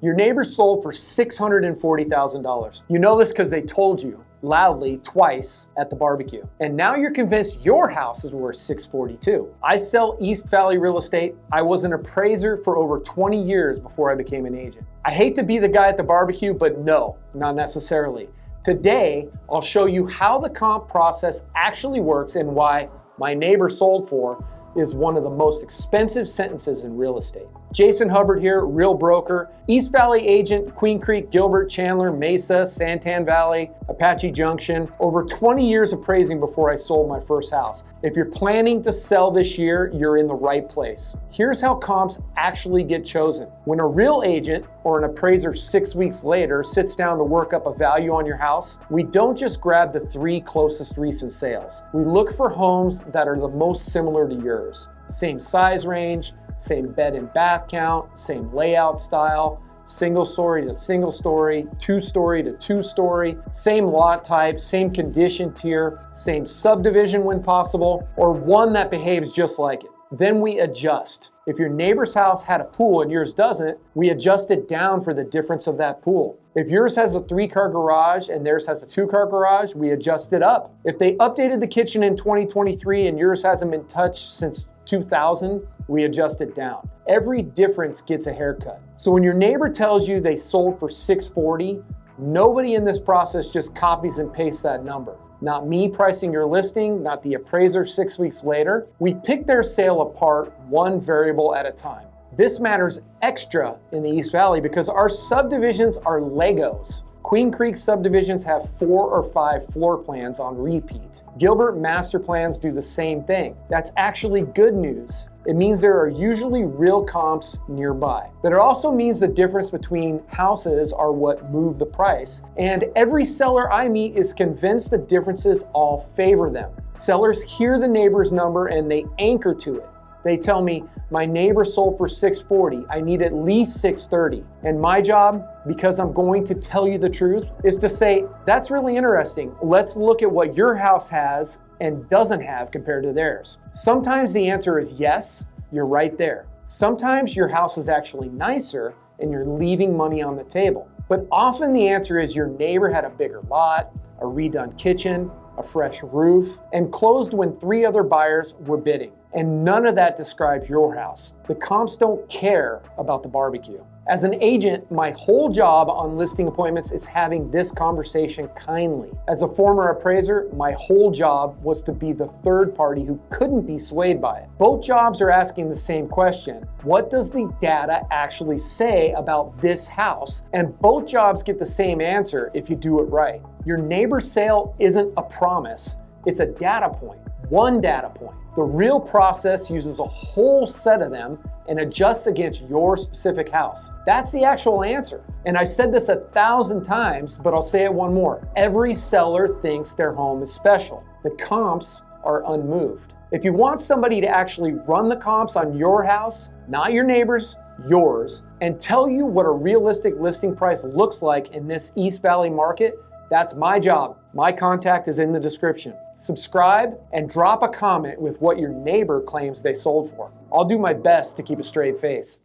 Your neighbor sold for $640,000. You know this because they told you loudly twice at the barbecue. And now you're convinced your house is worth $642. I sell East Valley real estate. I was an appraiser for over 20 years before I became an agent. I hate to be the guy at the barbecue, but no, not necessarily. Today, I'll show you how the comp process actually works and why my neighbor sold for is one of the most expensive sentences in real estate. Jason Hubbard here, Real Broker, East Valley agent, Queen Creek, Gilbert, Chandler, Mesa, Santan Valley, Apache Junction. Over 20 years appraising before I sold my first house. If you're planning to sell this year, you're in the right place. Here's how comps actually get chosen. When a real agent or an appraiser 6 weeks later sits down to work up a value on your house, we don't just grab the 3 closest recent sales. We look for homes that are the most similar to yours. Same size range, same bed and bath count, same layout style, single story to single story, 2-story to 2-story, same lot type, same condition tier, same subdivision when possible, or one that behaves just like it. Then we adjust. If your neighbor's house had a pool and yours doesn't, we adjust it down for the difference of that pool. If yours has a 3-car garage and theirs has a 2-car garage, we adjust it up. If they updated the kitchen in 2023 and yours hasn't been touched since 2000, we adjust it down. Every difference gets a haircut. So when your neighbor tells you they sold for $640, nobody in this process just copies and pastes that number. Not me pricing your listing, not the appraiser 6 weeks later. We pick their sale apart one variable at a time. This matters extra in the East Valley because our subdivisions are Legos. Queen Creek subdivisions have 4 or 5 floor plans on repeat. Gilbert master plans do the same thing. That's actually good news. It means there are usually real comps nearby. But it also means the difference between houses are what move the price. And every seller I meet is convinced the differences all favor them. Sellers hear the neighbor's number and they anchor to it. They tell me, my neighbor sold for $640. I need at least $630. And my job, because I'm going to tell you the truth, is to say, that's really interesting. Let's look at what your house has and doesn't have compared to theirs. Sometimes the answer is yes, you're right there. Sometimes your house is actually nicer and you're leaving money on the table. But often the answer is your neighbor had a bigger lot, a redone kitchen, a fresh roof, and closed when 3 other buyers were bidding. And none of that describes your house. The comps don't care about the barbecue. As an agent, my whole job on listing appointments is having this conversation kindly. As a former appraiser, my whole job was to be the third party who couldn't be swayed by it. Both jobs are asking the same question. What does the data actually say about this house? And both jobs get the same answer if you do it right. Your neighbor's sale isn't a promise. It's a data point. One data point. The real process uses a whole set of them and adjusts against your specific house. That's the actual answer. And I've said this 1,000 times, but I'll say it one more. Every seller thinks their home is special. The comps are unmoved. If you want somebody to actually run the comps on your house, not your neighbor's, yours, and tell you what a realistic listing price looks like in this East Valley market, that's my job. My contact is in the description. Subscribe and drop a comment with what your neighbor claims they sold for. I'll do my best to keep a straight face.